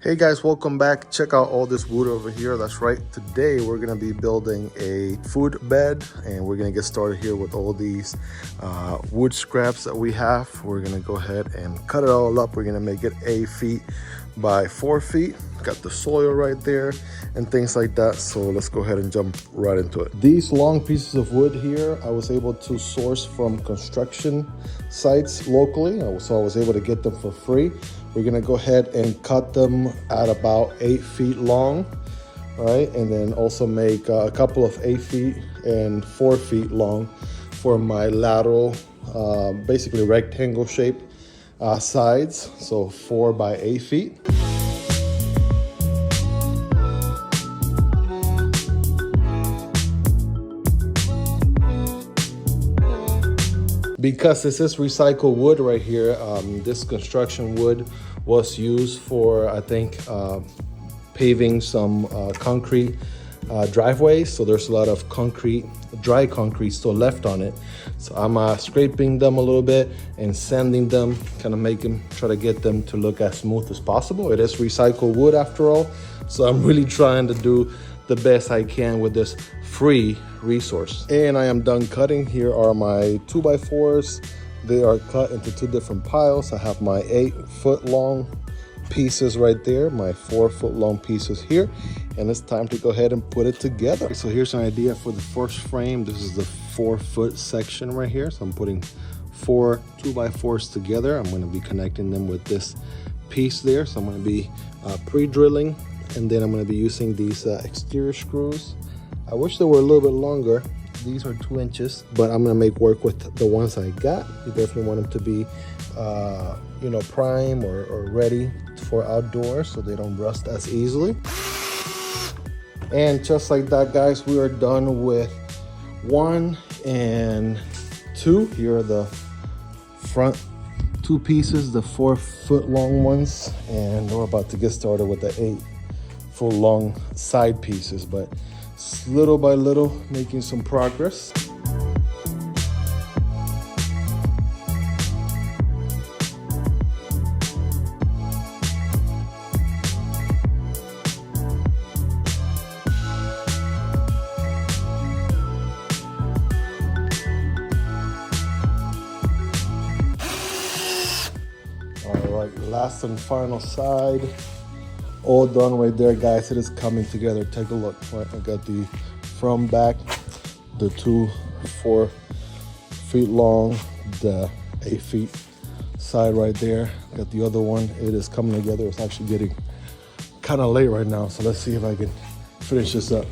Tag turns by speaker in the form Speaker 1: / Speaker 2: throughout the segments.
Speaker 1: Hey guys, welcome back. Check out all this wood over here. That's right. Today we're going to be building a food bed, and we're going to get started here with all these wood scraps that we have. We're going to go ahead and cut it all up. We're going to make it 8 feet by 4 feet. Got the soil right there and things like that. So let's go ahead and jump right into it. These long pieces of wood here, I was able to source from construction sites locally. So I was able to get them for free. We're gonna go ahead and cut them at about 8 feet long, right? And then also make a couple of 8 feet and 4 feet long for my lateral, basically rectangle shape sides. So 4 by 8 feet. Because this is recycled wood right here, this construction wood was used for, I think, paving some concrete driveways. So there's a lot of concrete, dry concrete still left on it. So I'm scraping them a little bit and sanding them, kind of try to get them to look as smooth as possible. It is recycled wood after all. So I'm really trying to do the best I can with this free resource. And I am done cutting. Here are my 2x4s. They are cut into 2 different piles. I have my 8 foot long pieces right there, my 4 foot long pieces here, and it's time to go ahead and put it together. So here's an idea for the first frame. This is the 4 foot section right here. So I'm putting 4 2x4s together. I'm going to be connecting them with this piece there. So I'm going to be pre-drilling, and then I'm going to be using these exterior screws. I wish they were a little bit longer. These are 2 inches, but I'm gonna make work with the ones I got. You definitely want them to be, prime or ready for outdoors so they don't rust as easily. And just like that, guys, we are done with 1 and 2. Here are the front 2 pieces, the 4 foot long ones, and we're about to get started with the 8 foot long side pieces, but little by little making some progress. All right, last and final side. All done right there, guys. It is coming together. Take a look. Right, I got the front, back, the 2 4 feet long, the 8 feet side right there. Got the other one. It is coming together. It's actually getting kind of late right now, so let's see if I can finish this up.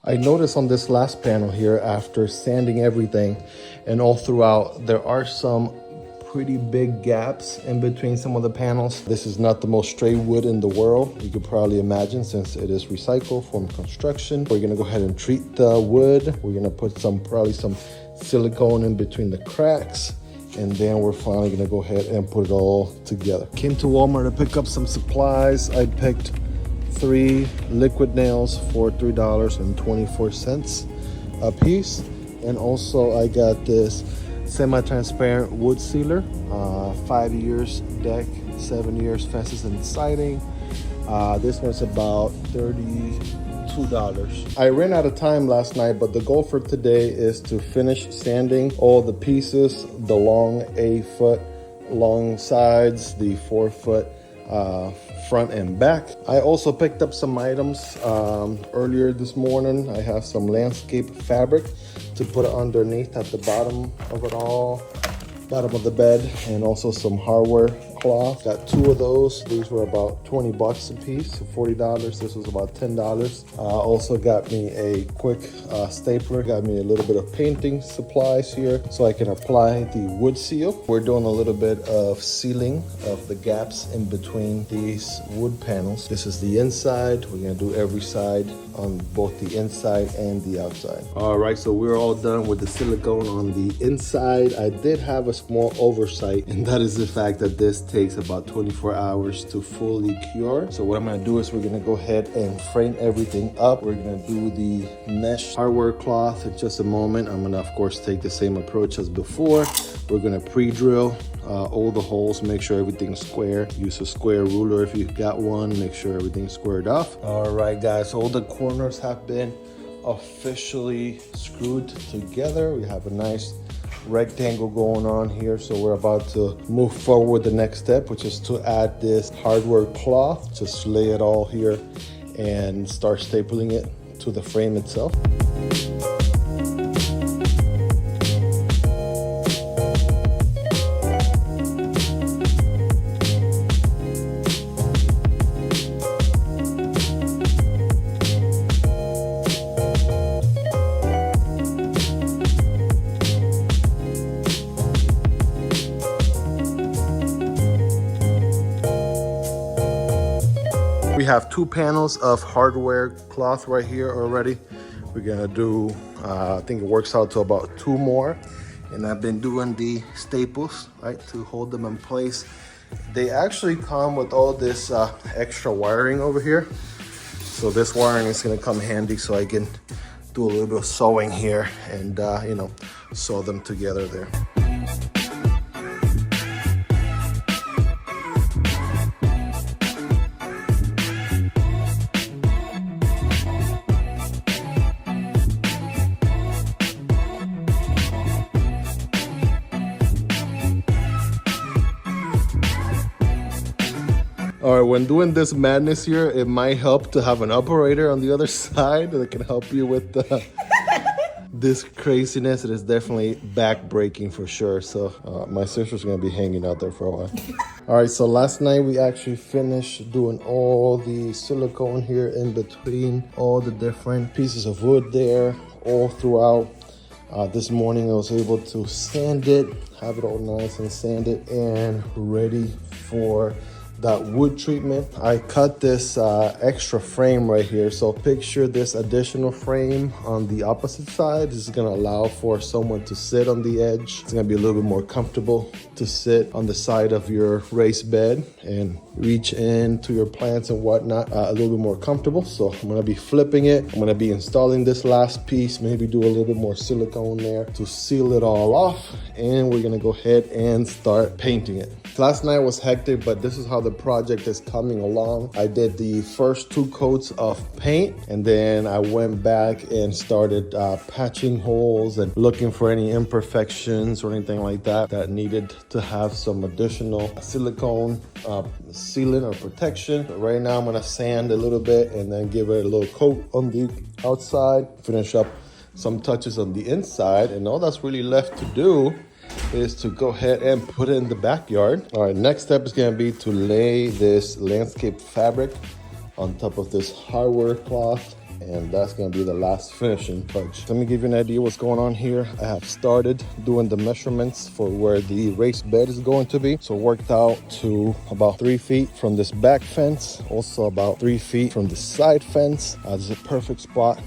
Speaker 1: I noticed on this last panel here, after sanding everything and all throughout, there are some pretty big gaps in between some of the panels. This is not the most straight wood in the world, you could probably imagine, since it is recycled from construction. We're gonna go ahead and treat the wood. We're gonna put probably some silicone in between the cracks, and then we're finally gonna go ahead and put it all together. Came to Walmart to pick up some supplies. I picked 3 liquid nails for $3.24 a piece, and also I got this semi-transparent wood sealer, 5 years deck, 7 years fences and siding. This one's about $32. I ran out of time last night, but the goal for today is to finish sanding all the pieces, the long 8 foot long sides, the 4 foot front and back. I also picked up some items earlier this morning. I have some landscape fabric to put underneath at the bottom of it all, bottom of the bed, and also some hardware cloth. Got 2 of those. These were about 20 bucks a piece, so $40. This was about $10. Also got me a quick stapler. Got me a little bit of painting supplies here so I can apply the wood seal. We're doing a little bit of sealing of the gaps in between these wood panels. This is the inside. We're gonna do every side on both the inside and the outside. All right, so we're all done with the silicone on the inside. I did have a small oversight, and that is the fact that this takes about 24 hours to fully cure. So what I'm gonna do is we're gonna go ahead and frame everything up. We're gonna do the mesh hardware cloth in just a moment. I'm gonna, of course, take the same approach as before. We're gonna pre-drill all the holes, make sure everything's square. Use a square ruler if you've got one, make sure everything's squared off. All right, guys, all the corners have been officially screwed together. We have a nice rectangle going on here, so we're about to move forward with the next step, which is to add this hardware cloth. Just lay it all here and start stapling it to the frame itself. We have 2 panels of hardware cloth right here already. We're gonna do, I think it works out to about 2 more. And I've been doing the staples, right, to hold them in place. They actually come with all this extra wiring over here. So this wiring is gonna come handy so I can do a little bit of sewing here and, you know, sew them together there. All right, when doing this madness here, it might help to have an operator on the other side that can help you with this craziness. It is definitely back-breaking for sure. So my sister's gonna be hanging out there for a while. All right, so last night we actually finished doing all the silicone here in between all the different pieces of wood there, all throughout. This morning I was able to sand it, have it all nice and sanded and ready for that wood treatment. I cut this extra frame right here. So picture this additional frame on the opposite side. This is gonna allow for someone to sit on the edge. It's gonna be a little bit more comfortable to sit on the side of your raised bed and reach into your plants and whatnot, a little bit more comfortable. So I'm gonna be flipping it. I'm gonna be installing this last piece, maybe do a little bit more silicone there to seal it all off. And we're gonna go ahead and start painting it. Last night was hectic, but this is how the project is coming along. I did the first 2 coats of paint, and then I went back and started patching holes and looking for any imperfections or anything like that that needed to have some additional silicone sealant or protection. But right now I'm gonna sand a little bit and then give it a little coat on the outside, finish up some touches on the inside, and all that's really left to do is to go ahead and put it in the backyard. All right, next step is gonna be to lay this landscape fabric on top of this hardware cloth, and that's gonna be the last finishing touch. Let me give you an idea what's going on here. I have started doing the measurements for where the raised bed is going to be. So worked out to about 3 feet from this back fence, also about 3 feet from the side fence. This is a perfect spot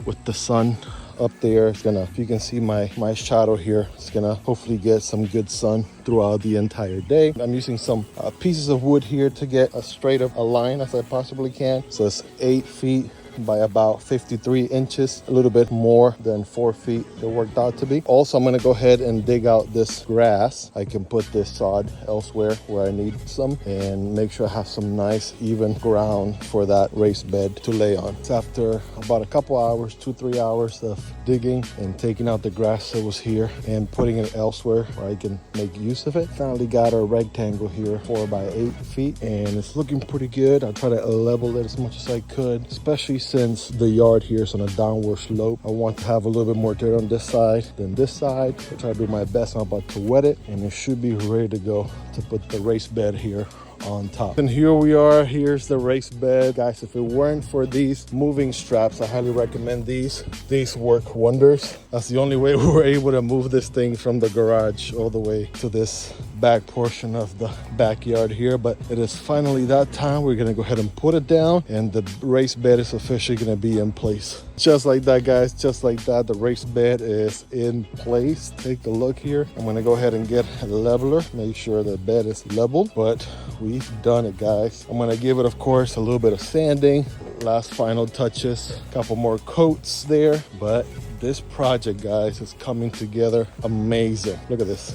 Speaker 1: with the sun up there. It's gonna, if you can see my shadow here, it's gonna hopefully get some good sun throughout the entire day. I'm using some pieces of wood here to get as straight of a line as I possibly can. So it's 8 feet by about 53 inches, a little bit more than 4 feet it worked out to be. Also, I'm gonna go ahead and dig out this grass. I can put this sod elsewhere where I need some and make sure I have some nice even ground for that raised bed to lay on. It's after about a couple hours, 2-3 hours of digging and taking out the grass that was here and putting it elsewhere where I can make use of it. Finally got a rectangle here 4 by 8 feet and it's looking pretty good. I'll try to level it as much as I could, especially since the yard here is on a downward slope. I want to have a little bit more dirt on this side than this side. I'll try to do my best. I'm about to wet it and it should be ready to go to put the raised bed here on top. And here we are. Here's the raised bed. Guys, if it weren't for these moving straps, I highly recommend these. These work wonders. That's the only way we were able to move this thing from the garage all the way to this back portion of the backyard here. But it is finally that time. We're gonna go ahead and put it down and the raised bed is officially gonna be in place. Just like that, guys, just like that, the raised bed is in place. Take a look here. I'm gonna go ahead and get a leveler, make sure the bed is leveled, but we've done it, guys. I'm gonna give it, of course, a little bit of sanding, last final touches, a couple more coats there, but this project, guys, is coming together amazing. Look at this.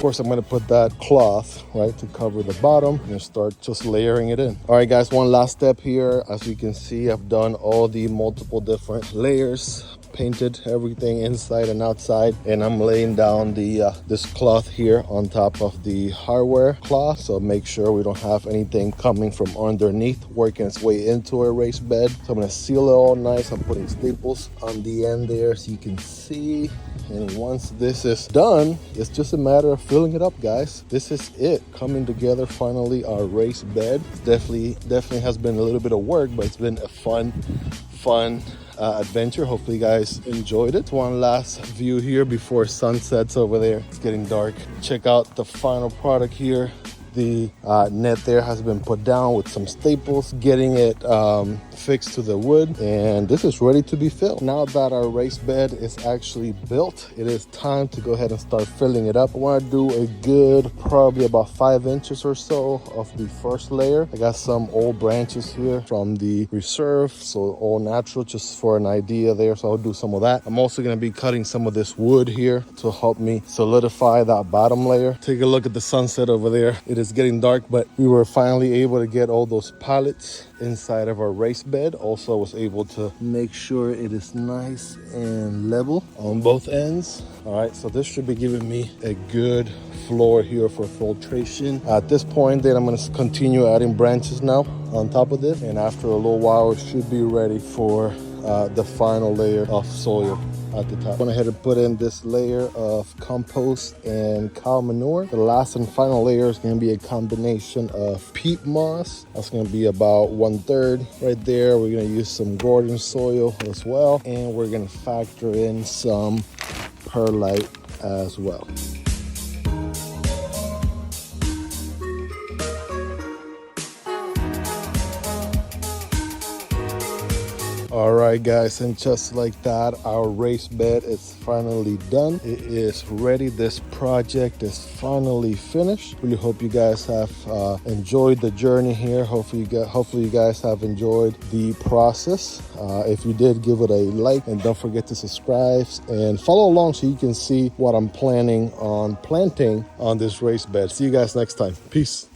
Speaker 1: course, I'm gonna put that cloth, right, to cover the bottom and start just layering it in. All right, guys, one last step here. As you can see, I've done all the multiple different layers, painted everything inside and outside, and I'm laying down the this cloth here on top of the hardware cloth, so make sure we don't have anything coming from underneath working its way into a raised bed. So I'm gonna seal it all nice. I'm putting staples on the end there so you can see, and once this is done, it's just a matter of filling it up, guys. This is it, coming together finally, our raised bed. Definitely has been a little bit of work, but it's been a fun adventure. Hopefully you guys enjoyed it. One last view here before sun sets over there. It's getting dark. Check out the final product here. The net there has been put down with some staples, getting it fixed to the wood, and this is ready to be filled. Now that our raised bed is actually built, it is time to go ahead and start filling it up. I want to do a good, probably about 5 inches or so of the first layer. I got some old branches here from the reserve, so all natural, just for an idea there, so I'll do some of that. I'm also going to be cutting some of this wood here to help me solidify that bottom layer. Take a look at the sunset over there. It is getting dark, but we were finally able to get all those pallets inside of our raised bed. Also, I was able to make sure it is nice and level on both ends. All right, so this should be giving me a good floor here for filtration. At this point, then I'm going to continue adding branches now on top of this, and after a little while, it should be ready for the final layer of soil at the top. I went ahead and put in this layer of compost and cow manure. The last and final layer is going to be a combination of peat moss. That's going to be about 1/3 right there. We're going to use some garden soil as well, and we're going to factor in some perlite as well. All right, guys, and just like that, our raised bed is finally done. It is ready. This project is finally finished. Really hope you guys have enjoyed the journey here. Hopefully you guys have enjoyed the process. If you did, give it a like, and don't forget to subscribe and follow along so you can see what I'm planning on planting on this raised bed. See you guys next time. Peace.